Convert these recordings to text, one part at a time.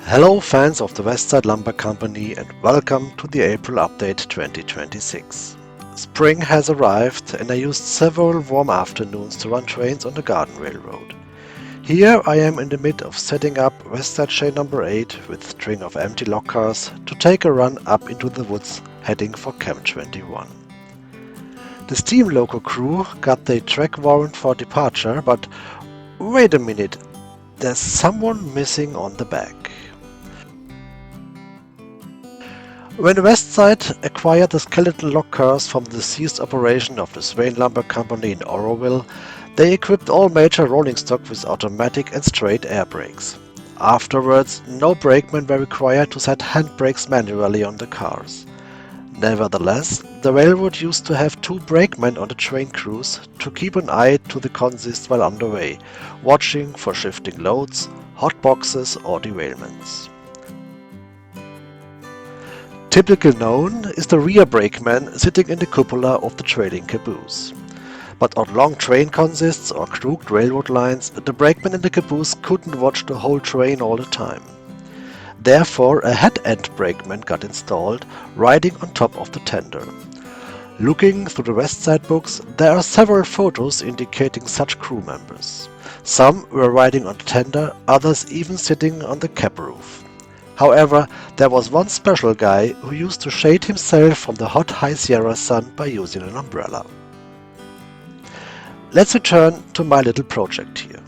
Hello fans of the Westside Lumber Company and welcome to the April Update 2026. Spring has arrived and I used several warm afternoons to run trains on the Garden Railroad. Here I am in the mid of setting up Westside Chain number 8 with a string of empty log cars to take a run up into the woods heading for Camp 21. The steam loco crew got their track warrant for departure, but wait a minute, there's someone missing on the back. When Westside acquired the skeleton log cars from the ceased operation of the Swain Lumber Company in Oroville, they equipped all major rolling stock with automatic and straight air brakes. Afterwards, no brakemen were required to set handbrakes manually on the cars. Nevertheless, the railroad used to have 2 brakemen on the train crews to keep an eye to the consist while underway, watching for shifting loads, hot boxes or derailments. Typically known is the rear brakeman sitting in the cupola of the trailing caboose. But on long train consists or crooked railroad lines, the brakeman in the caboose couldn't watch the whole train all the time. Therefore, a head-end brakeman got installed, riding on top of the tender. Looking through the Westside books, there are several photos indicating such crew members. Some were riding on the tender, others even sitting on the cab roof. However, there was one special guy who used to shade himself from the hot High Sierra sun by using an umbrella. Let's return to my little project here.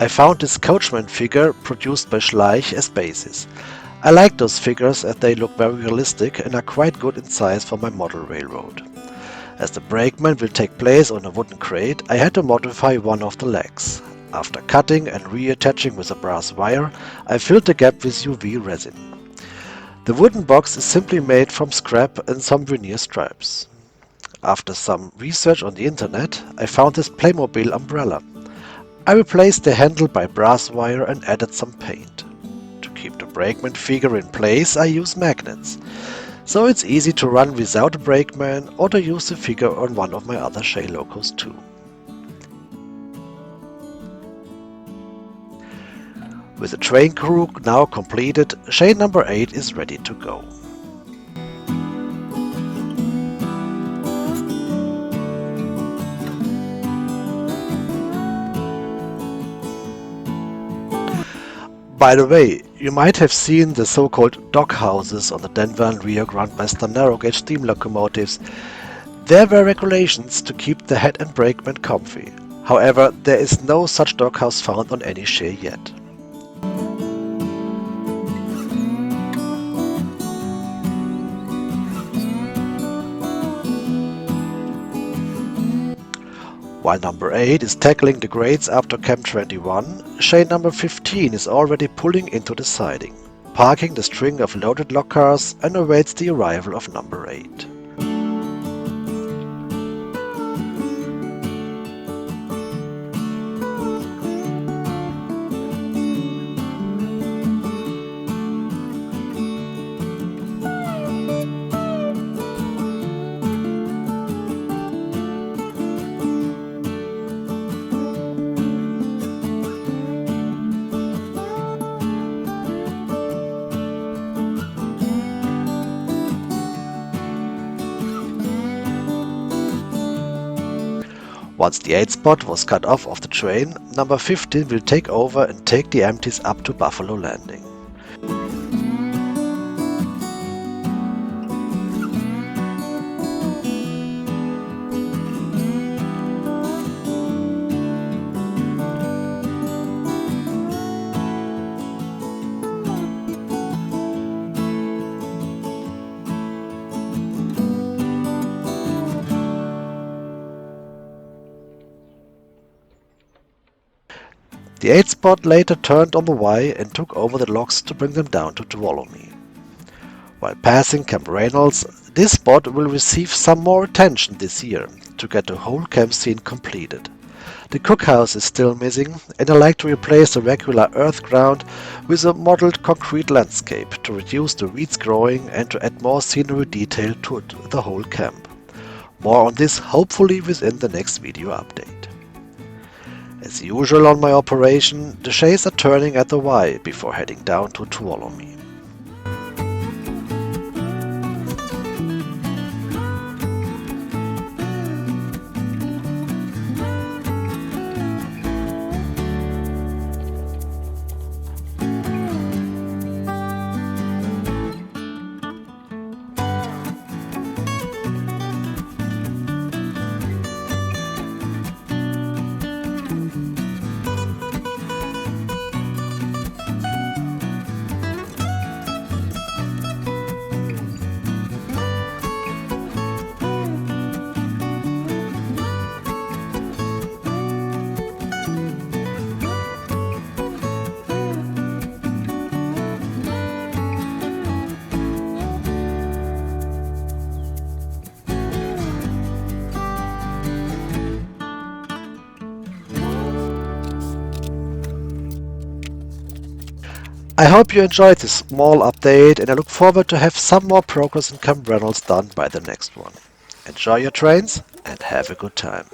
I found this coachman figure produced by Schleich as basis. I like those figures as they look very realistic and are quite good in size for my model railroad. As the brakeman will take place on a wooden crate, I had to modify one of the legs. After cutting and reattaching with a brass wire, I filled the gap with UV resin. The wooden box is simply made from scrap and some veneer stripes. After some research on the internet, I found this Playmobil umbrella. I replaced the handle by brass wire and added some paint. To keep the brakeman figure in place, I use magnets. So it's easy to run without a brakeman or to use the figure on one of my other Shay locos too. With the train crew now completed, Shay number 8 is ready to go. By the way, you might have seen the so-called dog houses on the Denver and Rio Grande Western narrow gauge steam locomotives. There were regulations to keep the head and brakeman comfy. However, there is no such doghouse found on any Shay yet. While number 8 is tackling the grades after Camp 21, Shay number 15 is already pulling into the siding, parking the string of loaded log cars and awaits the arrival of number 8. Once the 8 spot was cut off of the train, number 15 will take over and take the empties up to Buffalo Landing. The 8 spot later turned on the Y and took over the logs to bring them down to Tuolumne. While passing Camp Reynolds, this spot will receive some more attention this year to get the whole camp scene completed. The cookhouse is still missing and I like to replace the regular earth ground with a modeled concrete landscape to reduce the weeds growing and to add more scenery detail to the whole camp. More on this hopefully within the next video update. As usual on my operation, the shays are turning at the Y before heading down to Tuolumne. I hope you enjoyed this small update and I look forward to have some more progress in Cam Reynolds done by the next one. Enjoy your trains and have a good time.